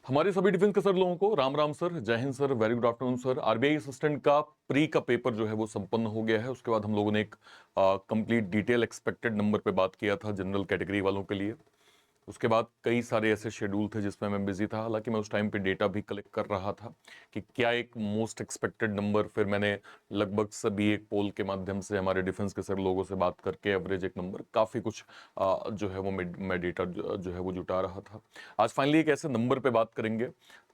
हमारे सभी डिफेंस के सर लोगों को राम राम सर, जय Hind sir, very good afternoon sir. RBI assistant का प्री का पेपर जो है वो संपन्न हो गया है। उसके बाद हम लोगों ने एक कंप्लीट डिटेल एक्सपेक्टेड नंबर पे बात किया था जनरल कैटेगरी वालों के लिए। उसके बाद कई सारे ऐसे शेड्यूल थे जिसमें मैं बिजी था, हालांकि मैं उस टाइम पे डेटा भी कलेक्ट कर रहा था कि क्या एक मोस्ट एक्सपेक्टेड नंबर। फिर मैंने लगभग सभी एक पोल के माध्यम से हमारे डिफेंस के सर लोगों से बात करके एवरेज एक नंबर काफ़ी कुछ जो है वो मैं डेटा जो है वो जुटा रहा था। आज फाइनली एक ऐसे नंबर पे बात करेंगे,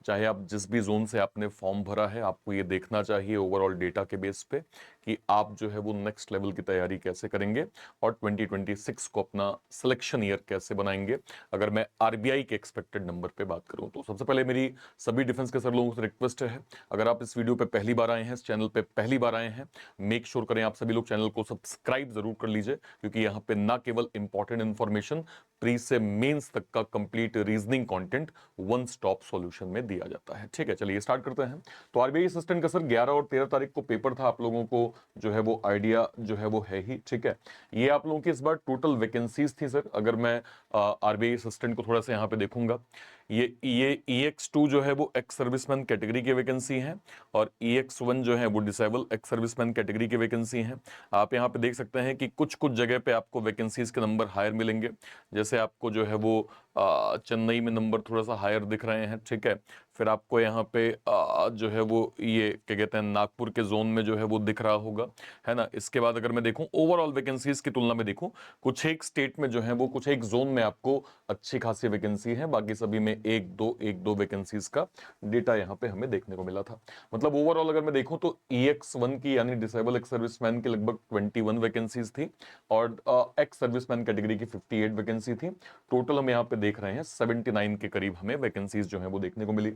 चाहे आप जिस भी जोन से आपने फॉर्म भरा है, आपको ये देखना चाहिए ओवरऑल डेटा के बेस पे कि आप जो है वो नेक्स्ट लेवल की तैयारी कैसे करेंगे और 2026 को अपना सिलेक्शन ईयर कैसे बनाएंगे। अगर मैं आरबीआई के एक्सपेक्टेड नंबर पे बात करूं तो सबसे पहले मेरी सभी डिफेंस के सर लोगों से रिक्वेस्ट है, अगर आप इस वीडियो पे पहली बार आए हैं, इस चैनल पे पहली बार आए हैं, मेक श्योर करें आप सभी लोग चैनल को सब्सक्राइब जरूर कर लीजिए, क्योंकि यहाँ पे ना केवल इंपॉर्टेंट इंफॉर्मेशन, प्री से मेंस तक का complete reasoning content one stop solution में दिया जाता है। ठीक है, चलिए स्टार्ट करते हैं। तो आरबीआई असिस्टेंट का सर 11 और 13 तारीख को पेपर था, आप लोगों को जो है वो आइडिया जो है वो है ही। ठीक है, ये आप लोगों की इस बार टोटल वैकेंसीज थी सर। अगर मैं आरबीआई असिस्टेंट को थोड़ा सा यहाँ पे देखूंगा, ये EX2 जो है वो एक्स सर्विसमैन कैटेगरी की वैकेंसी है और EX1 जो है वो डिसेबल एक्स सर्विसमैन कैटेगरी की वैकेंसी है। आप यहाँ पे देख सकते हैं कि कुछ कुछ जगह पे आपको वैकेंसीज के नंबर हायर मिलेंगे, जैसे आपको जो है वो चेन्नई में नंबर थोड़ा सा हायर दिख रहे हैं। ठीक है, फिर आपको यहाँ पे जो है वो ये क्या कहते हैं नागपुर के जोन में जो है वो दिख रहा होगा, है ना। इसके बाद अगर मैं देखूं ओवरऑल वैकेंसीज की तुलना में देखूं, कुछ एक स्टेट में जो है वो कुछ एक जोन में आपको अच्छी खासी वैकेंसी है, बाकी सभी में एक दो वैकेंसीज का डेटा यहाँ पे हमें देखने को मिला था। मतलब ओवरऑल अगर मैं देखूं तो EX1 की यानी डिसेबल एक्स सर्विसमैन की लगभग 21 वैकेंसीज थी और एक्स सर्विसमैन कैटेगरी की 58 वैकेंसी थी। टोटल हम यहाँ पे देख रहे हैं 79 के करीब हमें वैकेंसीज जो है वो देखने को मिली।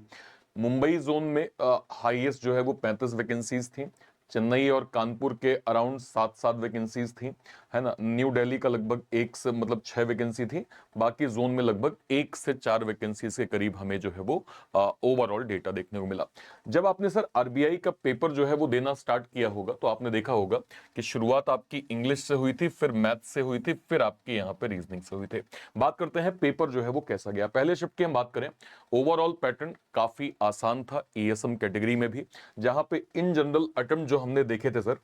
मुंबई जोन में हाईएस्ट जो है वो 35 वैकेंसीज थी। चेन्नई और कानपुर के अराउंड 7 वैकेंसीज थी, है ना। न्यू दिल्ली का लगभग 6 वैकेंसी थी। बाकी जोन में लगभग 1 से 4 वैकेंसीज के करीब हमें जो है वो ओवरऑल डेटा देखने को मिला। जब आपने सर आरबीआई का पेपर जो है वो देना स्टार्ट किया होगा तो आपने देखा होगा कि शुरुआत आपकी इंग्लिश से हुई थी, फिर मैथ से हुई थी, फिर आपकी यहाँ पे रीजनिंग से हुई थी। बात करते हैं पेपर जो है वो कैसा गया। पहले शिफ्ट की हम बात करें, ओवरऑल पैटर्न काफी आसान था ESM कैटेगरी में भी, जहां पे इन जनरल अटेम्प्ट जो हमने देखे थे सर,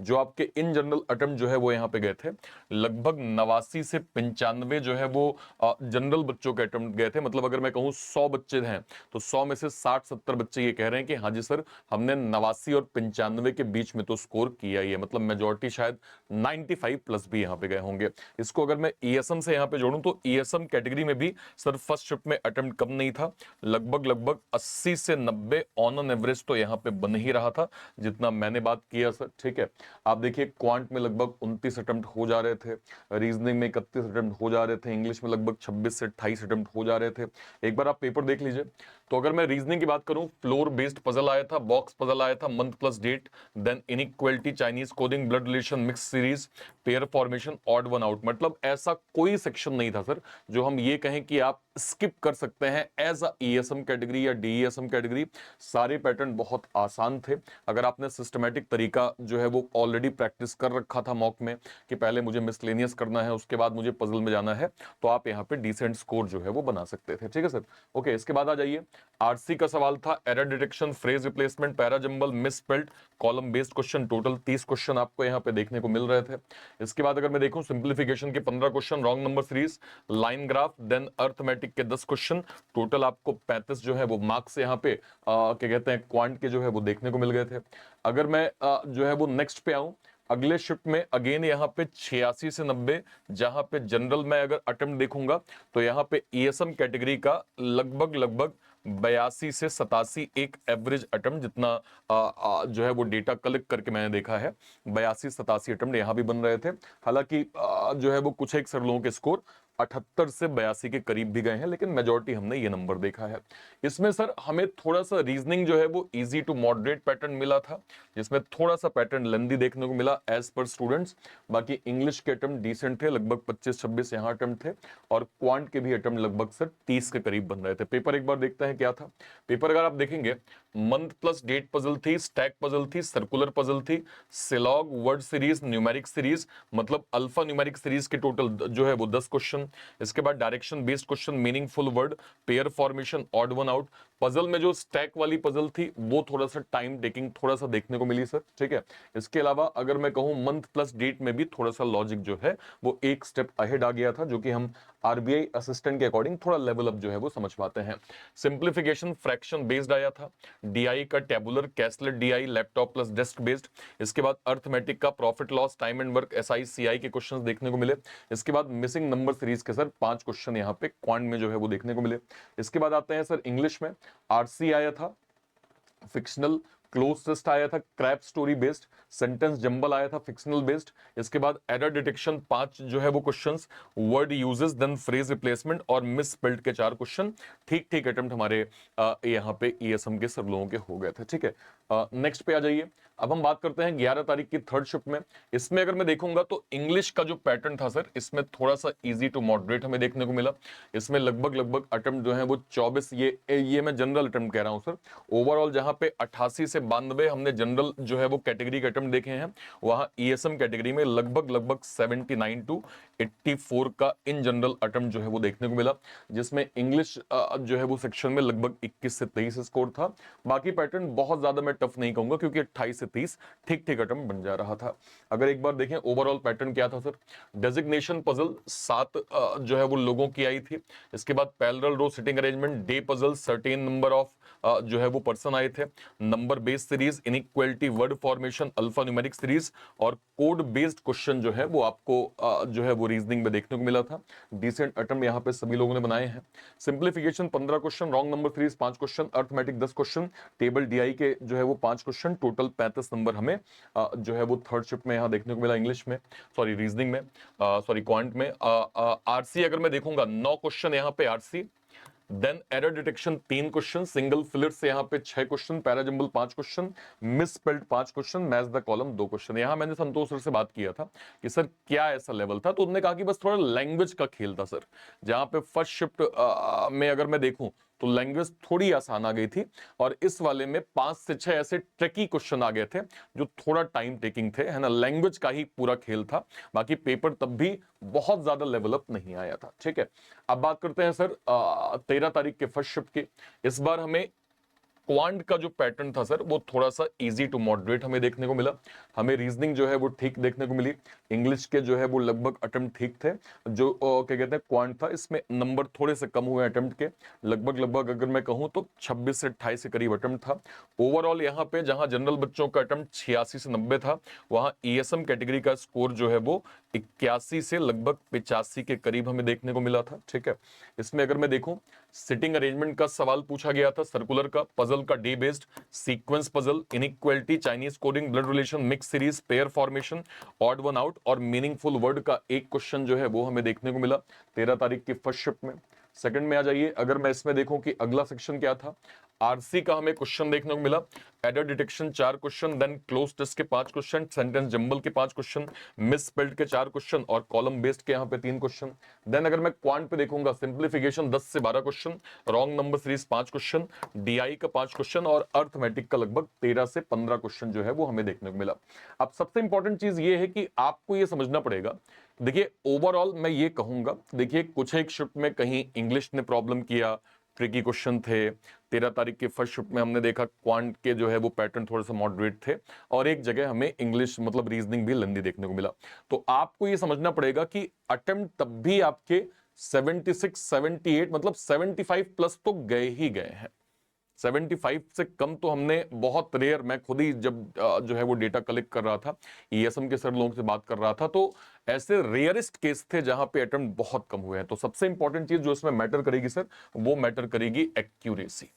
जो आपके इन जनरल अटेम्प्ट जो है वो यहाँ पे गए थे, लगभग 89 से 95 जो है वो जनरल बच्चों के अटेम्प्ट गए थे। मतलब अगर मैं कहूँ 100 बच्चे हैं तो 100 में से 60-70 बच्चे ये कह रहे हैं कि हाँ जी सर, हमने 89 और 95 के बीच में तो स्कोर किया ही है। मतलब मेजोरिटी शायद 95 प्लस भी यहाँ पे गए होंगे। इसको अगर मैं ESM से यहाँ पे जोड़ूं तो ESM कैटेगरी में भी सर फर्स्ट शिफ्ट में अटेम्प्ट कम नहीं था, लगभग 80 से 90 ऑन एन एवरेज तो यहाँ पे बन ही रहा था, जितना मैंने बात किया सर। ठीक है, आप देखिए क्वांट में लगभग 29 अटेम्प्ट हो जा रहे थे, रीजनिंग में 31 अटेम्प्ट हो जा रहे थे, इंग्लिश में लगभग 26 से 28 अटेम्प्ट हो जा रहे थे। एक बार आप पेपर देख लीजिए। तो अगर मैं रीजनिंग की बात करूं, फ्लोर बेस्ड पजल आया था, बॉक्स पजल आया था, month plus date, then inequality, Chinese coding, blood relation, mix series, pair formation, odd one out. मतलब ऐसा कोई सेक्शन नहीं था सर जो हम ये कहें कि आप स्किप कर सकते हैं एज अ ESM कैटेगरी या DESM कैटेगरी। सारे पैटर्न बहुत आसान थे। अगर आपने सिस्टमैटिक तरीका जो है वो ऑलरेडी प्रैक्टिस कर रखा था मॉक में कि पहले मुझे मिसलेनियस करना है, उसके बाद मुझे पजल में जाना है, तो आप यहाँ पे डिसेंट स्कोर जो है वो बना सकते थे। ठीक है सर, ओके। इसके बाद आ जाइए, आरसी का सवाल था, error detection, phrase replacement, para jumble, miss spelled, column based question. Total 30 question आपको यहाँ पे देखने को मिल रहे थे। इसके बाद अगर मैं देखूं सिंप्लीफिकेशन के 15 question, wrong number series, line graph, then arithmetic के 10 क्वेश्चन। टोटल आपको 35 जो है वो मार्क्स यहाँ पे क्या कहते हैं क्वांट के जो है वो देखने को मिल गए थे। अगर मैं जो है वो नेक्स्ट पे आऊं, अगले शिफ्ट में अगेन यहाँ पे 86 से 90, जहां पे जनरल में अगर अटेम्प्ट देखूंगा तो यहाँ पे ESM कैटेगरी का लगभग 82 से 87 एक एवरेज अटेम्प्ट, जितना जो है वो डेटा कलेक्ट करके मैंने देखा है, 82-87 अटेम्प्ट यहाँ भी बन रहे थे। हालांकि जो है वो कुछ एक सर लोगों के स्कोर 78 से 82 के करीब भी गए हैं, लेकिन मेजॉरिटी हमने ये नंबर देखा है। इसमें सर हमें थोड़ा सा रीजनिंग जो है वो इजी टू मॉडरेट पैटर्न मिला था, जिसमें थोड़ा सा पैटर्न लेंदी देखने को मिला एज पर स्टूडेंट्स। बाकी इंग्लिश के अटेम्प्ट डिसेंट थे, लगभग 25-26 यहाँ अटेम्प्ट थे, और क्वांट के भी अटेम्प्ट लगभग सर 30 के करीब बन रहे थे। पेपर एक बार देखते हैं क्या था। पेपर अगर आप देखेंगे, मंथ प्लस डेट पजल थी, स्टैक पजल थी, सर्कुलर पजल थी, सिलॉग, वर्ड सीरीज, न्यूमेरिक सीरीज, मतलब अल्फा न्यूमेरिक सीरीज के टोटल जो है वो 10 क्वेश्चन, क्वेश्चन, इसके बाद direction based question, meaningful word, pair formation, odd one out. Puzzle में जो स्टैक वाली पजल थी वो थोड़ा सा टाइम टेकिंग थोड़ा सा देखने को मिली सर, ठीक है। इसके अलावा अगर मैं कहूं मंथ प्लस डेट में भी थोड़ा सा लॉजिक जो है वो एक स्टेप अहेड आ गया था, जो कि हम आरबीआई असिस्टेंट के अकॉर्डिंग थोड़ा लेवल अप जो है वो समझ पाते हैं। सिंप्लीफिकेशन फ्रैक्शन बेस्ड आया था, डीआई का tabular, caselet DI, laptop plus desk based. इसके बाद अर्थमेटिक का profit loss, time and work, SI CI के क्वेश्चंस देखने को मिले। इसके बाद मिसिंग नंबर सीरीज के सर 5 क्वेश्चन यहाँ पे क्वांट में जो है वो देखने को मिले। इसके बाद आते हैं सर इंग्लिश में, आरसी आया था, फिक्शनल, क्लोज टेस्ट आया था क्रैप स्टोरी बेस्ड, सेंटेंस जंबल आया था फिक्शनल बेस्ड। इसके बाद एरर डिटेक्शन 5 जो है वो questions, word uses, then phrase replacement और मिस स्पेल्ड के 4 क्वेश्चन। ठीक ठीक अटेम्प्ट हमारे यहाँ पे ईएसएम के सब लोगों के हो गए थे, ठीक है। नेक्स्ट पे आ जाइए। अब हम बात करते हैं 11 तारीख की थर्ड शिफ्ट में। इसमें अगर मैं देखूंगा तो इंग्लिश का जो पैटर्न था सर, इसमें थोड़ा सा इजी टू मॉडरेट हमें देखने को मिला। इसमें लगभग अटेम्प्ट जो है वो 24, ये मैं जनरल अटेम्प्ट कह रहा हूं सर। ओवरऑल जहां पे 88 से 92 हमने जनरल जो है वो कैटेगरी के अटेम्प्ट देखे हैं, वहां ईएसएम कैटेगरी में लगभग 79 टू 84 का इन जनरल अटेम्प्ट जो है वो देखने को मिला, जिसमें इंग्लिश जो है वो सेक्शन में लगभग 21 से 23 स्कोर था। बाकी पैटर्न बहुत ज्यादा मैं टफ नहीं कहूंगा, क्योंकि 28 से 30 ठीक ठीक अटेम्प्ट बन जा रहा था। अगर एक बार देखें ओवरऑल पैटर्न क्या था सर, डेजिग्नेशन पजल 7 जो है वो लोगों की आई थी। इसके बाद parallel row sitting arrangement, day puzzle, certain number of जो है वो पर्सन आए थे, number based series, inequality, word formation, alphanumeric series और कोड बेस्ड क्वेश्चन जो है वो आपको जो है वो रीजनिंग में देखने को मिला था। डिसेंट अटेम्प्ट यहाँ पे सभी लोगों ने बनाए हैं। Simplification 15 question, wrong number series 5 question, arithmetic 10 question, table DI के जो है वो 5 क्वेश्चन, टोटल 35 नंबर हमें जो है वो थर्ड शिफ्ट में यहाँ देखने को मिला इंग्लिश में, सॉरी रीजनिंग में, सॉरी क्वांट में। आरसी अगर मैं देखूंगा 9 क्वेश्चन यहाँ पे RC, then error detection 3 question, single filler से यहाँ पे 6 question, parajumble 5 question, misspelled 5 question, match the column 2 question. यहाँ मैंने संतोष सर से बात किया था कि सर क्या ऐसा लेवल था, तो उन्होंने कहा कि बस थोड़ा लैंग्वेज का खेल था सर। जहां पे फर्स्ट शिफ्ट में अगर मैं देखूं तो लैंग्वेज थोड़ी आसान आ गई थी, और इस वाले में 5 से 6 ऐसे ट्रिकी क्वेश्चन आ गए थे जो थोड़ा टाइम टेकिंग थे, है ना। लैंग्वेज का ही पूरा खेल था, बाकी पेपर तब भी बहुत ज्यादा लेवल अप नहीं आया था, ठीक है। अब बात करते हैं सर 13 तारीख के फर्स्ट शिफ्ट की। इस बार हमें क्वांट का जो पैटर्न था सर वो थोड़ा सा इजी टू मॉडरेट हमें देखने को मिला। हमें रीजनिंग जो है वो ठीक देखने को मिली, इंग्लिश के जो है वो लगभग अटेम्प्ट ठीक थे। जो क्या कहते हैं क्वांट था, इसमें नंबर थोड़े से कम हुए अटेम्प्ट के, लगभग अगर मैं कहूं तो 26 से 28 के करीब अटेम्प्ट था। ओवरऑल यहाँ पे जहां जनरल बच्चों का अटेम्प्ट 86 से 90 था, वहां ईएसएम कैटेगरी का स्कोर जो है वो 81 से लगभग 85 के करीब हमें देखने को मिला था, ठीक है। इसमें अगर मैं देखूं सिटिंग अरेंजमेंट का सवाल पूछा गया था, सर्कुलर का, पजल का day based, sequence puzzle, inequality, Chinese coding, blood relation, mix series, pair formation, odd one out और मीनिंगफुल वर्ड का एक क्वेश्चन जो है वो हमें देखने को मिला 13 तारीख की फर्स्ट शिफ्ट में। सेकंड में आ जाइए, अगर मैं इसमें देखूं कि अगला सेक्शन क्या था, आरसी का हमें क्वेश्चन देखने को मिला, error detection 4 question, then cloze test के 5 क्वेश्चन, सेंटेंस जंबल के 5 क्वेश्चन, मिस स्पेल्ड के 4 क्वेश्चन और कॉलम बेस्ड के यहाँ पे 3 क्वेश्चन। देन अगर मैं क्वांट पे देखूंगा, सिंप्लीफिकेशन 10 से 12 question, wrong number series 5 question, DI का 5 क्वेश्चन और अर्थमेटिक का लगभग 13 से 15 क्वेश्चन जो है वो हमें देखने को मिला। अब सबसे इंपॉर्टेंट चीज ये है कि आपको ये समझना पड़ेगा, देखिए ओवरऑल मैं ये कहूंगा, देखिए कुछ एक शिफ्ट में कहीं इंग्लिश ने प्रॉब्लम किया, ट्रिकी क्वेश्चन थे। 13 तारीख के फर्स्ट शिफ्ट में हमने देखा क्वांट के जो है वो पैटर्न थोड़े से मॉडरेट थे, और एक जगह हमें इंग्लिश मतलब रीजनिंग भी लेंदी देखने को मिला। तो आपको ये समझना पड़ेगा कि अटेम्प्ट तब भी आपके 76 78 मतलब 75 प्लस तो गए ही गए हैं। 75 से कम तो हमने बहुत रेयर, मैं खुद ही जब जो है वो डेटा कलेक्ट कर रहा था, ईएसएम के सर लोगों से बात कर रहा था, तो ऐसे रेयरिस्ट केस थे जहां पे अटेम्प्ट बहुत कम हुए हैं। तो सबसे इंपॉर्टेंट चीज जो इसमें मैटर करेगी सर, वो मैटर करेगी एक्यूरेसी।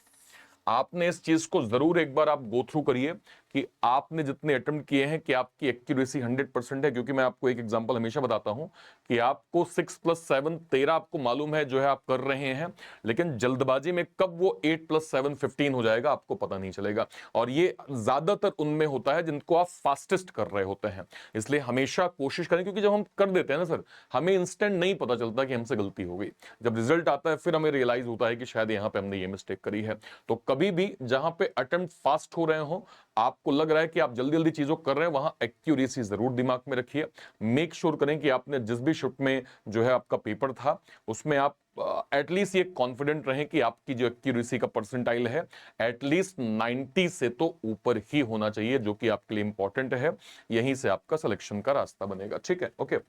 आपने इस चीज को जरूर एक बार आप गो थ्रू करिए कि आपने जितने अटेम्प्ट किए हैं कि आपकी एक्यूरेसी 100% है। क्योंकि मैं आपको एक एग्जांपल हमेशा बताता हूं कि आपको 6 + 7 13 आपको मालूम है जो है आप कर रहे हैं, लेकिन जल्दबाजी में कब वो 8 + 7 15 हो जाएगा आपको पता नहीं चलेगा। और ये ज्यादातर उनमें होता है जिनको आप फास्टेस्ट कर रहे होते हैं। इसलिए हमेशा कोशिश करें, क्योंकि जब हम कर देते हैं ना सर, हमें इंस्टेंट नहीं पता चलता कि हमसे गलती हो गई। जब रिजल्ट आता है फिर हमें रियलाइज होता है कि शायद यहां पे हमने ये मिस्टेक करी है। तो कभी भी जहां पे अटेम्प्ट फास्ट हो रहे हो, आपको लग रहा है कि आप जल्दी जल्दी चीजों कर रहे हैं, वहां एक्यूरेसी जरूर दिमाग में रखिए। मेक श्योर करें कि आपने जिस भी शिफ्ट में जो है आपका पेपर था, उसमें आप एटलीस्ट ये कॉन्फिडेंट रहें कि आपकी जो एक्यूरेसी का परसेंटाइल है एटलीस्ट 90 से तो ऊपर ही होना चाहिए, जो कि आपके लिए इंपॉर्टेंट है। यहीं से आपका सिलेक्शन का रास्ता बनेगा। ठीक है, ओके।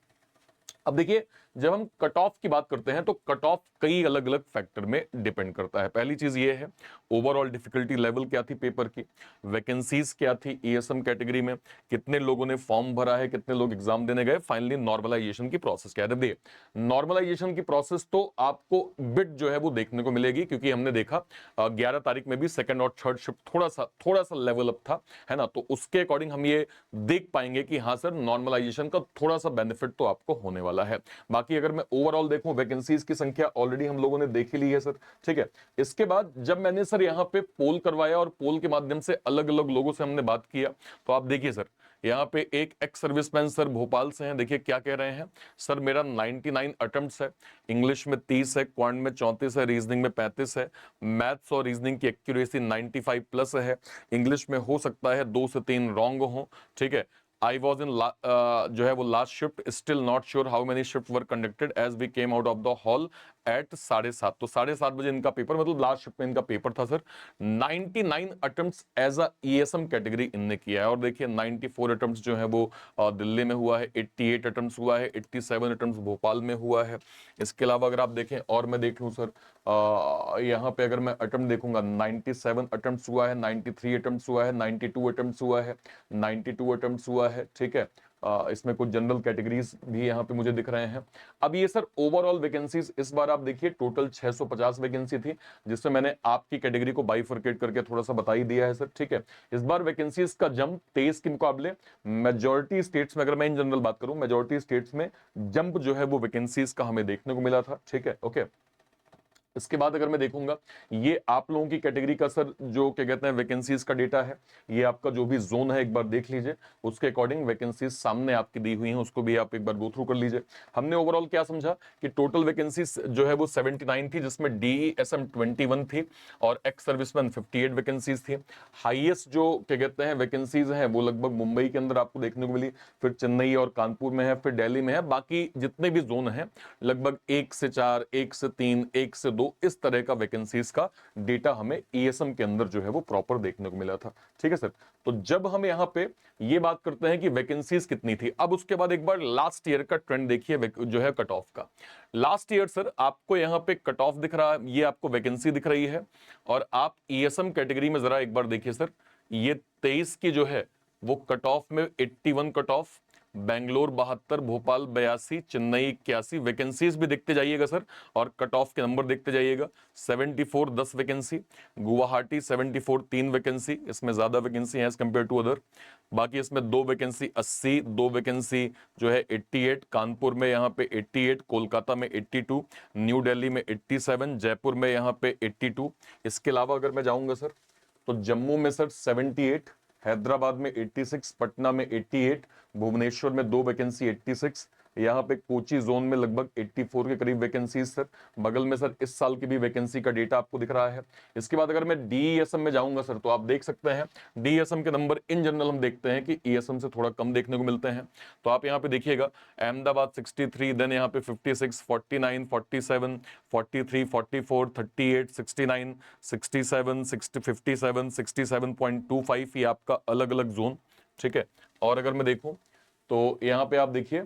अब देखिए, जब हम कट ऑफ की बात करते हैं तो कट ऑफ कई अलग अलग फैक्टर में डिपेंड करता है। पहली चीज ये है, ओवरऑल डिफिकल्टी लेवल क्या थी पेपर की, वैकेंसीज क्या थी ईएसएम कैटेगरी में, कितने लोगों ने फॉर्म भरा है, कितने लोग एग्जाम देने गए, फाइनली नॉर्मलाइजेशन की प्रोसेस क्या है। देखिए, नॉर्मलाइजेशन की प्रोसेस तो आपको बिट जो है वो देखने को मिलेगी, क्योंकि हमने देखा 11 तारीख में भी सेकंड और थर्ड शिफ्ट थोड़ा सा लेवल अप था, है ना। तो उसके अकॉर्डिंग हम ये देख पाएंगे कि हाँ सर, नॉर्मलाइजेशन का थोड़ा सा बेनिफिट तो आपको होने वाला है। बाकी अगर मैं ओवरऑल देखूं, वैकेंसीज की संख्या ऑलरेडी हम लोगों ने देख ही ली है सर। ठीक है, इसके बाद जब मैंने सर यहाँ पे पोल करवाया और पोल के माध्यम से अलग अलग लोगों से हमने बात किया, तो आप देखिए सर, यहाँ पे एक एक्स सर्विसमैन सर भोपाल से हैं। देखिए क्या कह रहे हैं सर, मेरा 99 अटेम्प्ट्स है, इंग्लिश में 30 है, क्वांट में 34 है, रीजनिंग में 35 है, मैथ्स और रीजनिंग की एक्यूरेसी 95 प्लस है, इंग्लिश में हो सकता है 2 से 3 रॉन्ग हो। ठीक है, I was in जो है वो last shift, still not sure how many shift were conducted as we came out of the hall at 7:30। तो 7:30 बजे इनका पेपर, मतलब लास्ट शिफ्ट में इनका पेपर था sir. 99 attempts as a ESM category इनने किया है। और देखिए 94 अटेम्प्ट्स जो है वो दिल्ली में हुआ है, 88 अटेम्प्ट्स हुआ है, 87 अटेम्प्ट्स भोपाल में हुआ है। इसके अलावा अगर आप देखें और मैं देख लूँ सर, यहाँ पे अगर मैं अटेम्प्ट देखूंगा, 97 अटेम्प्ट्स हुआ है, 93 अटेम्प्ट्स हुआ है, 92 अटेम्प्ट्स हुआ है, 92 अटेम्प्ट्स हुआ है। ठीक है, इसमें कुछ जनरल कैटेगरीज भी यहाँ पे मुझे दिख रहे हैं। अब ये सर ओवरऑल वैकेंसीज इस बार आप देखिए टोटल 650 वैकेंसी थी, जिसमें मैंने आपकी कैटेगरी को बाइफरकेट करके थोड़ा सा बता ही दिया है सर। ठीक है, इस बार वैकेंसीज का जंप 23 के मुकाबले मेजोरिटी स्टेट्स में, अगर मैं इन जनरल बात करूं, मेजोरिटी स्टेट्स में जंप जो है वो वैकेंसीज का हमें देखने को मिला था। ठीक है, ओके। इसके बाद अगर मैं देखूंगा, ये आप लोगों की कैटेगरी का सर जो क्या कहते हैं वैकेंसीज का डेटा है, ये आपका जो भी जोन है एक बार देख लीजिए, उसके अकॉर्डिंग वैकेंसीज सामने आपकी दी हुई हैं, उसको भी आप एक बार गो थ्रू कर लीजिए। हमने ओवरऑल क्या समझा कि टोटल वैकेंसीज जो है वो 79 थी, जिसमें डीईएसएम 21 थी और एक्स सर्विसमैन 58 वैकेंसीज थी। हाईएस्ट जो क्या कहते हैं वैकेंसीज हैं वो लगभग मुंबई के अंदर आपको देखने को मिली, फिर चेन्नई और कानपुर में है, फिर दिल्ली में है। बाकी जितने भी जोन हैं लगभग 1 से 4, 1 से 3, 1 से 2, इस तरह का वैकेंसीज का डेटा हमें ईएसएम के अंदर जो है वो प्रॉपर देखने को मिला था। ठीक है सर, तो जब हम यहां पे ये बात करते हैं कि वैकेंसीज कितनी थी, अब उसके बाद एक बार लास्ट ईयर का ट्रेंड देखिए जो है कट ऑफ का। लास्ट ईयर सर आपको यहां पे कट ऑफ दिख रहा है, ये आपको वैकेंसी दिख रही है, और आप ईएसएम कैटेगरी में जरा एक बार देखिए सर, ये 23 की जो है वो कट ऑफ में 81 cut off, Bangalore 72, Bhopal 82, Chennai 81, vacancies भी देखते जाइएगा सर, और कट ऑफ के नंबर देखते जाइएगा। 74 10 वैकेंसी, गुवाहाटी 74 3 वैकेंसी, इसमें ज्यादा वैकेंसी है एज कंपेयर टू अदर। बाकी इसमें 2 वैकेंसी 80, 2 वैकेंसी जो है 88, कानपुर में यहाँ पे 88, कोलकाता में 82, न्यू दिल्ली में 87, जयपुर में यहाँ पे 82। इसके अलावा अगर मैं जाऊंगा सर, तो जम्मू में सर 78, हैदराबाद में 86, पटना में 88, भुवनेश्वर में 2 वैकेंसी 86, यहाँ पे कोची जोन में लगभग 84 के करीब वैकेंसी सर। बगल में सर इस साल की भी वैकेंसी का डेटा आपको दिख रहा है। इसके बाद अगर मैं डीईएसएम में जाऊंगा सर, तो आप देख सकते हैं डीईएसएम के नंबर इन जनरल हम देखते हैं कि ईएसएम से थोड़ा कम देखने को मिलते हैं। तो आप यहाँ पे देखिएगा, अहमदाबाद 63, देन यहाँ पे 56, 49, 47, 43, 44, 38, 69, 67, 60, 57, 67.25, ये आपका अलग अलग जोन। ठीक है, और अगर मैं देखूं तो यहाँ पे आप देखिए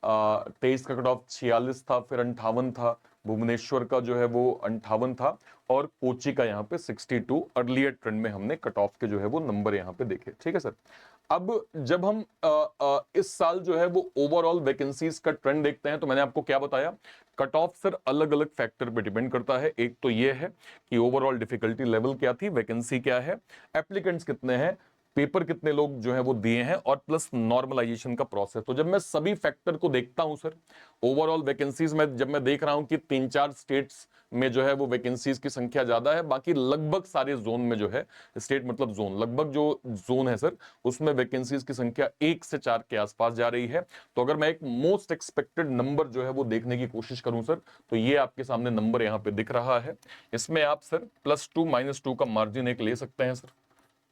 23 का कट ऑफ 46 था, फिर 58 था, भुवनेश्वर का जो है वो 58 था, और कोची का यहाँ पे 62। अर्लियर ट्रेंड में हमने कट ऑफ के जो है वो नंबर यहाँ पे देखे। ठीक है सर, अब जब हम इस साल जो है वो ओवरऑल वैकेंसीज का ट्रेंड देखते हैं, तो मैंने आपको क्या बताया, कट ऑफ सर अलग अलग फैक्टर पे डिपेंड करता है। एक तो ये है कि ओवरऑल डिफिकल्टी लेवल क्या थी, वैकेंसी क्या है, एप्लीकेंट्स कितने हैं, पेपर कितने लोग जो है वो दिए हैं, और प्लस नॉर्मलाइजेशन का प्रोसेस। तो जब मैं सभी फैक्टर को देखता हूं सर, ओवरऑल वैकेंसीज में जब मैं देख रहा हूं कि 3-4 स्टेट्स में जो है वो वैकेंसीज की संख्या ज्यादा है, बाकी लगभग सारे जोन में जो है, स्टेट मतलब जोन, लगभग जो जोन है सर उसमें वैकेंसीज की संख्या 1 से 4 के आसपास जा रही है। तो अगर मैं एक मोस्ट एक्सपेक्टेड नंबर जो है वो देखने की कोशिश करूं सर, तो ये आपके सामने नंबर यहां पे दिख रहा है। इसमें आप सर +2 -2 का मार्जिन एक ले सकते हैं सर,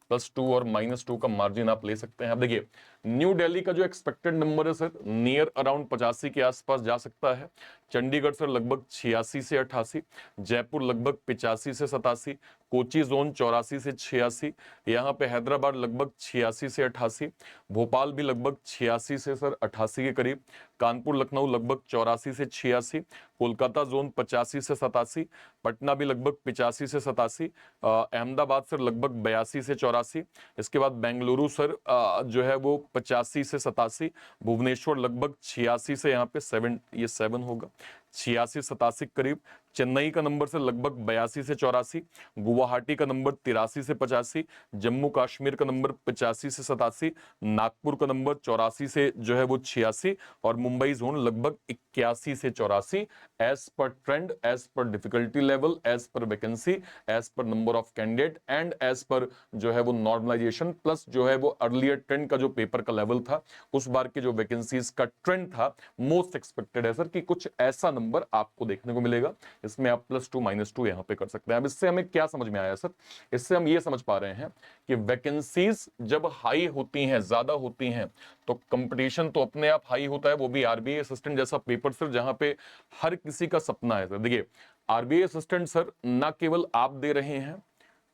+2 और -2 का मार्जिन आप ले सकते हैं। अब देखिए न्यू दिल्ली का जो एक्सपेक्टेड नंबर है सर नियर अराउंड 85 के आसपास जा सकता है। चंडीगढ़ सर लगभग 86 से 88, जयपुर लगभग 85 से 87, कोची जोन 84 से 86, यहाँ पे हैदराबाद लगभग 86 से 88, भोपाल भी लगभग 86 से सर 88 के करीब, कानपुर लखनऊ लगभग 84 से 86, कोलकाता जोन 85 से 87, पटना भी लगभग 85 से 87, अहमदाबाद सर लगभग 82 से 84, इसके बाद बेंगलुरु सर जो है वो 85 से 87, भुवनेश्वर लगभग 86 से यहाँ पे 7 होगा, 86-87 करीब, चेन्नई का नंबर से लगभग 82 से 84, गुवाहाटी का नंबर 83 से 85, जम्मू कश्मीर का नंबर 85 से 87, नागपुर का नंबर 84 से जो है वो 86, और मुंबई जोन लगभग 81 से 84, as per trend, as per difficulty level, as per vacancy, as per number of candidate, and as per जो है वो नॉर्मलाइजेशन, प्लस जो है वो अर्लियर ट्रेंड का जो पेपर का लेवल था, उस बार के जो वैकेंसीज का ट्रेंड था, मोस्ट एक्सपेक्टेड है सर कि कुछ ऐसा नंबर आपको देखने को मिलेगा। इसमें आप +2 -2 यहां पे कर सकते हैं। अब इससे हमें क्या समझ में आया सर, इससे हम ये समझ पा रहे हैं कि वैकेंसीज जब हाई होती हैं, ज्यादा होती हैं, तो कंपटीशन तो अपने आप हाई होता है, वो भी आरबीआई असिस्टेंट जैसा पेपर सर जहां पे हर किसी का सपना है सर। देखिए आरबीआई असिस्टेंट सर ना केवल आप दे रहे हैं,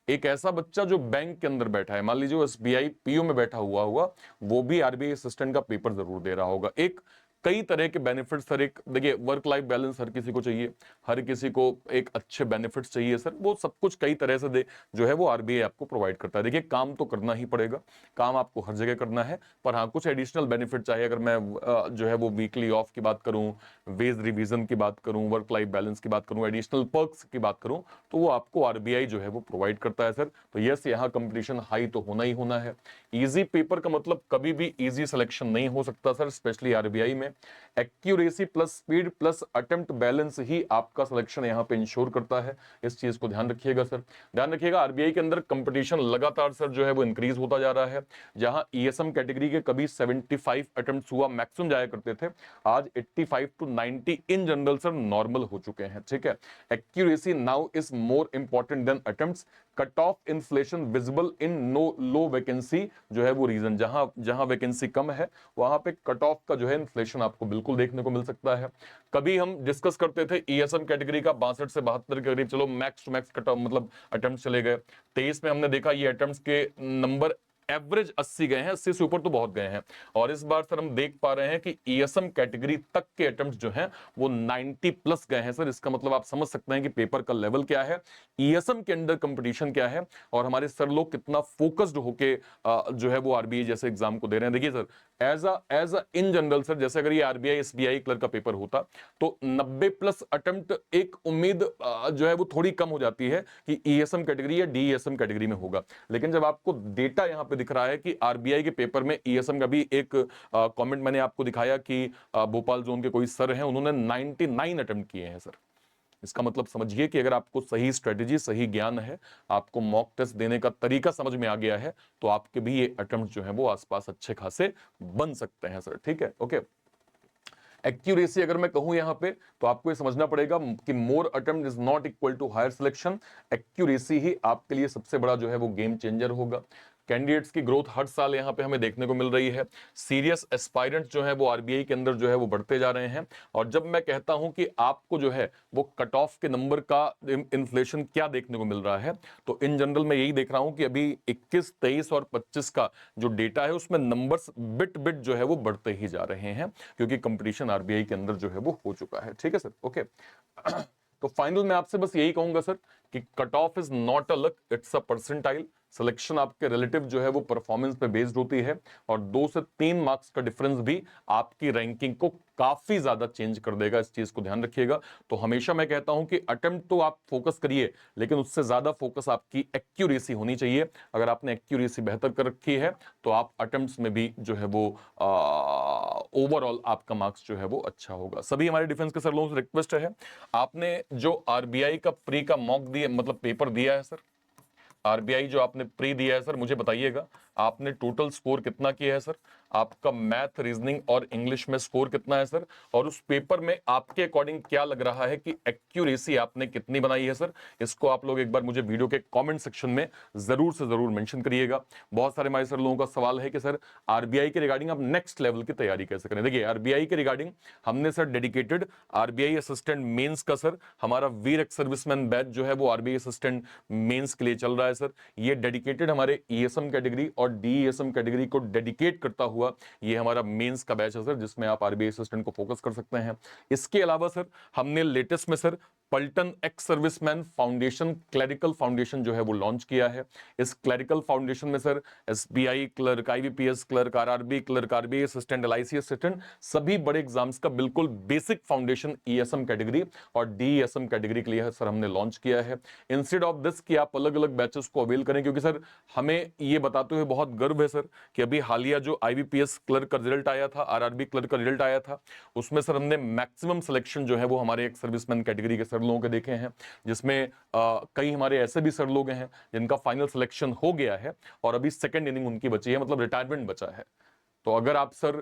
एक ऐसा बच्चा जो बैंक के अंदर बैठा है, मान लीजिए एसबीआई पीओ में बैठा हुआ होगा, वो भी आरबीआई असिस्टेंट का पेपर जरूर दे रहा होगा। एक कई तरह के बेनिफिट्स सर, एक देखिए वर्क लाइफ बैलेंस हर किसी को चाहिए, हर किसी को एक अच्छे बेनिफिट्स चाहिए सर, वो सब कुछ कई तरह से दे जो है वो आरबीआई आपको प्रोवाइड करता है। देखिए काम तो करना ही पड़ेगा, काम आपको हर जगह करना है, पर हाँ कुछ एडिशनल बेनिफिट चाहिए। अगर मैं जो है वो वीकली ऑफ की बात करूं, वेज रिवीजन की बात करूं, वर्क लाइफ बैलेंस की बात करूं, एडिशनल पर्क्स की बात करूं, तो वो आपको आरबीआई जो है वो प्रोवाइड करता है सर। तो यस, यहाँ कंपटीशन हाई तो होना ही होना है। इजी पेपर का मतलब कभी भी इजी सिलेक्शन नहीं हो सकता सर, स्पेशली आरबीआई में। Accuracy plus speed plus attempt balance ही आपका सिलेक्शन यहाँ पे इंश्योर करता है, इस चीज को ध्यान रखिएगा सर। ध्यान रखिएगा आरबीआई के अंदर कंपटीशन लगातार सर जो है वो इंक्रीज होता जा रहा है। जहां ईएसएम कैटेगरी के कभी 75 अटेम्प्ट्स हुआ मैक्सिमम जाया करते थे, आज 85 to 90 in general sir normal हो चुके हैं, ठीक है। Accuracy now is more important than attempts. Cut off inflation visible in no low vacancy जो है वो रीजन, जहां जहां वैकेंसी कम है वहां पे कट ऑफ का जो है इन्फ्लेशन आपको बिल्कुल देखने को मिल सकता है। कभी हम डिस्कस करते थे ईएसएम कैटेगरी का 62 से 72 के करीब, चलो max to max cut off मतलब अटेम्प्ट चले गए। 23 में हमने देखा ये अटेम्प्ट्स के नंबर एवरेज 80 गए हैं, 80 से ऊपर तो बहुत गए हैं। और इस बार सर हम देख पा रहे हैं कि ईएसएम कैटेगरी तक के अटेम्प्ट्स जो हैं वो 90 प्लस गए हैं सर। इसका मतलब आप समझ सकते हैं कि पेपर का लेवल क्या है, ईएसएम के अंदर कंपटीशन क्या है, और हमारे सर लोग कितना फोकस्ड होके जो है वो आरबीआई जैसे एग्जाम को दे रहे हैं। देखिए sir as a in general sir, जैसे अगर ये आरबीआई एसबीआई क्लर्क का पेपर होता तो 90 प्लस अटेम्प्ट एक उम्मीद जो है वो थोड़ी कम हो जाती है कि ईएसएम कैटेगरी या डीईएसएम कैटेगरी में होगा। लेकिन जब आपको डेटा यहां पे दिख रहा है कि आरबीआई के पेपर में ईएसएम का भी एक कमेंट मैंने आपको दिखाया कि भोपाल जोन के कोई सर हैं, उन्होंने 99 अटेम्प्ट किए हैं सर। इसका मतलब समझिए कि अगर आपको सही स्ट्रेटेजी, सही ज्ञान है, आपको मॉक टेस्ट देने का तरीका समझ में आ गया है, तो आपके भी ये अटेम्प्ट जो है वो आसपास अच्छे खासे बन सकते हैं सर, ठीक है। ओके, एक्यूरेसी अगर मैं कहूं यहां पे तो आपको ये समझना पड़ेगा कि more attempt is not equal to higher selection. Accuracy ही आपके लिए सबसे बड़ा जो है वो गेम चेंजर होगा। कैंडिडेट्स की ग्रोथ हर साल यहां पे हमें देखने को मिल रही है। सीरियस एस्पायरेंट्स जो है वो आरबीआई के अंदर जो है वो बढ़ते जा रहे हैं। और जब मैं कहता हूं कि आपको जो है वो कट ऑफ के नंबर का इन्फ्लेशन क्या देखने को मिल रहा है, तो इन जनरल मैं यही देख रहा हूं कि अभी 21, 23 और 25 का जो डेटा है उसमें नंबर्स बिट बिट जो है वो बढ़ते ही जा रहे हैं, क्योंकि कंपटीशन आरबीआई के अंदर जो है वो हो चुका है, ठीक है सर। ओके तो फाइनल में आपसे बस यही कहूंगा सर कि cut off is not a luck, it's a percentile. Selection आपके रिलेटिव जो है वो परफॉर्मेंस पे बेस्ड होती है, और 2 से 3 मार्क्स का डिफरेंस भी आपकी रैंकिंग को काफी ज्यादा चेंज कर देगा। इस चीज को ध्यान रखिएगा। तो हमेशा मैं कहता हूं कि अटेम्प्ट तो आप फोकस करिए, लेकिन उससे ज्यादा फोकस आपकी एक्यूरेसी होनी चाहिए। अगर आपने एक्यूरेसी बेहतर कर रखी है तो आप अटेम्प्ट्स में भी जो है वो ओवरऑल आपका मार्क्स जो है वो अच्छा होगा। सभी हमारे डिफेंस के सर लोगों से रिक्वेस्ट है, आपने जो आरबीआई का प्री का मॉक दिया, मतलब पेपर दिया है सर, आरबीआई जो आपने प्री दिया है सर, मुझे बताइएगा आपने टोटल स्कोर कितना किया है सर, आपका मैथ, रीजनिंग और इंग्लिश में स्कोर कितना है सर, और उस पेपर में आपके अकॉर्डिंग क्या लग रहा है कि एक्यूरेसी आपने कितनी बनाई है सर। इसको आप लोग एक बार मुझे वीडियो के कमेंट सेक्शन में जरूर से जरूर मेंशन करिएगा। बहुत सारे हमारे सर लोगों का सवाल है कि सर आरबीआई के रिगार्डिंग आप नेक्स्ट लेवल की तैयारी कैसे करें। देखिए आरबीआई के रिगार्डिंग हमने sir dedicated RBI assistant mains का सर हमारा वीर एक्स सर्विसमैन बैच जो है वो आरबीआई असिस्टेंट मेंस के लिए चल रहा है सर। ये डेडिकेटेड हमारे ईएसएम कैटेगरी और डीईएसएम कैटेगरी को डेडिकेट करता हुआ ये हमारा मेंस का बैच है सर, जिसमें आप आरबीआई असिस्टेंट को फोकस कर सकते हैं। इसके अलावा सर हमने लेटेस्ट में sir Paltan ex serviceman foundation, clerical foundation जो है वो लॉन्च किया है। इस क्लरिकल फाउंडेशन में sir SBI clerk, IBPS clerk, RRB clerk, RBI assistant, LIC assistant, सभी बड़े एग्जाम्स का बिल्कुल बेसिक फाउंडेशन ईएसएम कैटेगरी और डीईएसएम कैटेगरी के लिए है सर हमने लॉन्च किया है। इंस्टेड ऑफ दिस कि आप अलग अलग बैचेस को अवेल करें, क्योंकि सर हमें ये बताते हुए बहुत गर्व है सर कि अभी हालिया जो आईबीपीएस क्लर्क का रिजल्ट आया था, आरआरबी क्लर्क का रिजल्ट आया था, उसमें सर हमने मैक्सिमम सिलेक्शन जो है वो हमारे एक सर्विसमैन कैटेगरी के सर लोगों के देखे हैं, जिसमें कई हमारे ऐसे भी सर लोग हैं जिनका फाइनल सिलेक्शन हो गया है और अभी सेकंड इनिंग उनकी बची है, मतलब रिटायरमेंट बचा है। तो अगर आप सर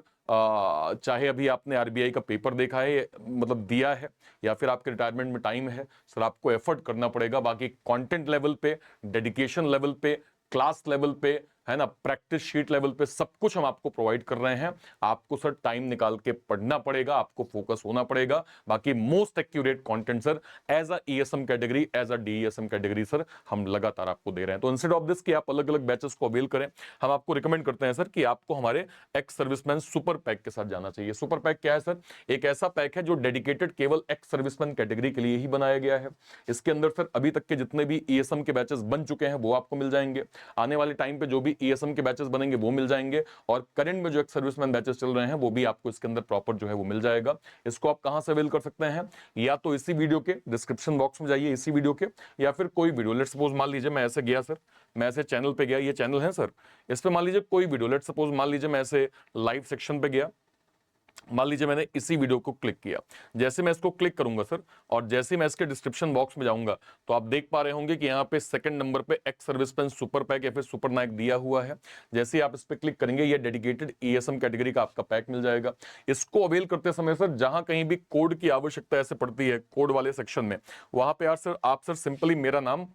चाहे अभी आपने आरबीआई का पेपर देखा है, मतलब दिया है, या फिर आपके रिटायरमेंट में टाइम है, सर आपको एफर्ट करना पड़ेगा। बाकी कंटेंट लेवल पे, डेडिकेशन लेवल पे, क्लास लेवल पे, है ना, प्रैक्टिस शीट लेवल पे सब कुछ हम आपको प्रोवाइड कर रहे हैं। आपको सर टाइम निकाल के पढ़ना पड़ेगा, आपको फोकस होना पड़ेगा। बाकी most accurate content sir as a ESM category, as a DESM category sir हम लगातार आपको दे रहे हैं। तो इंस्टेड ऑफ दिस कि आप अलग अलग बैचेस को अवेल करें, हम आपको रिकमेंड करते हैं सर कि आपको हमारे एक्स सर्विसमैन सुपर पैक के साथ जाना चाहिए। सुपर पैक क्या है सर? एक ऐसा पैक है जो डेडिकेटेड केवल एक्स सर्विसमैन कैटेगरी के लिए ही बनाया गया है। इसके अंदर सर अभी तक के जितने भी ईएसएम के बैचेस बन चुके हैं वो आपको मिल जाएंगे, आने वाले टाइम पे जो भी ईएसएम के बैचेस बनेंगे वो मिल जाएंगे, और करंट में जो एक्स सर्विसमैन बैचेस चल रहे हैं वो भी आपको इसके अंदर प्रॉपर जो है वो मिल जाएगा। इसको आप कहां से अवेल कर सकते हैं? या तो इसी वीडियो के डिस्क्रिप्शन बॉक्स में जाइए, इसी वीडियो के, या फिर कोई वीडियो, लेट्स सपोज मान लीजिए मैं ऐसे गया सर, मैं ऐसे चैनल पे गया, ये चैनल है सर, इस पे मान लीजिए कोई वीडियो, लेट्स सपोज मान लीजिए मैं ऐसे लाइव सेक्शन पे गया, मान लीजिए मैंने इसी वीडियो को क्लिक किया, जैसे मैं इसको क्लिक करूंगा सर, और जैसे मैं इसके डिस्क्रिप्शन बॉक्स में जाऊंगा तो आप देख पा रहे होंगे कि यहाँ पे सेकंड नंबर पे एक्स सर्विसमैन सुपर पैक या फिर सुपर नाइक दिया हुआ है। जैसे ही आप इस पे क्लिक करेंगे ये डेडिकेटेड ईएसएम कैटेगरी का आपका पैक मिल जाएगा। इसको अवेल करते समय सर जहां कहीं भी कोड की आवश्यकता ऐसे पड़ती है, कोड वाले सेक्शन में, वहां पे यार सर आप सर सिंपली मेरा नाम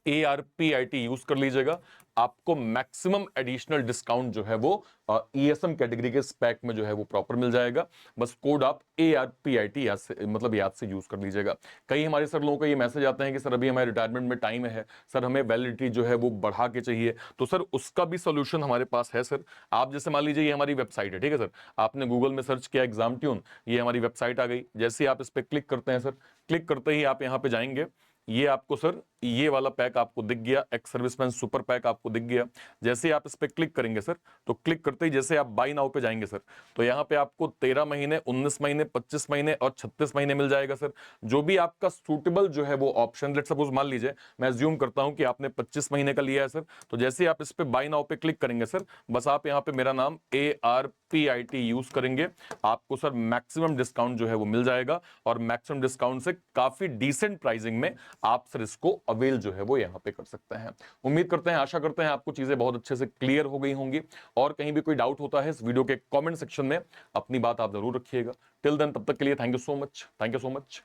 ARPIT यूज कर लीजिएगा। आपको मैक्सिमम एडिशनल डिस्काउंट जो है वो ईएसएम कैटेगरी के स्पैक में जो है वो प्रॉपर मिल जाएगा। बस कोड आप ARPIT याद से, मतलब याद से यूज कर लीजिएगा। कई हमारे सर लोगों को ये मैसेज आते हैं कि सर अभी हमारे रिटायरमेंट में टाइम है, सर हमें वैलिडिटी जो है वो बढ़ा के चाहिए, तो सर उसका भी सोल्यूशन हमारे पास है सर। आप जैसे मान लीजिए ये हमारी वेबसाइट है, ठीक है सर, आपने गूगल में सर्च किया एग्जाम ट्यून, ये हमारी वेबसाइट आ गई। जैसे ही आप इस पर क्लिक करते हैं सर, क्लिक करते ही आप यहाँ पे जाएंगे, ये आपको सर ये वाला पैक आपको दिख गया, एक्स सर्विसमैन सुपर पैक आपको दिख गया। जैसे आप इस पे क्लिक करेंगे सर, तो क्लिक करते ही जैसे आप बाय नाउ पे जाएंगे सर, तो यहाँ पे आपको 13 महीने, 19 महीने, 25 महीने और 36 महीने मिल जाएगा सर। जो भी आपका सूटेबल जो है वो ऑप्शन, लेट सपोज मान लीजिए मैं अज्यूम करता हूं कि आपने 25 महीने का लिया है सर, तो जैसे ही आप इस पे बाय नाउ पे क्लिक करेंगे सर, बस आप यहाँ पे मेरा नाम ARPIT यूज करेंगे, आपको सर मैक्सिमम डिस्काउंट जो है वो मिल जाएगा, और मैक्सिमम डिस्काउंट से काफी डिसेंट प्राइसिंग में आप सर इसको अवेल जो है वो यहां पे कर सकते हैं। उम्मीद करते हैं, आशा करते हैं आपको चीजें बहुत अच्छे से क्लियर हो गई होंगी, और कहीं भी कोई डाउट होता है इस वीडियो के कमेंट सेक्शन में अपनी बात आप जरूर रखिएगा। टिल देन, तब तक के लिए thank you so much, thank you so much.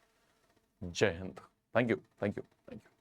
जय हिंद। Thank you, thank you, thank you.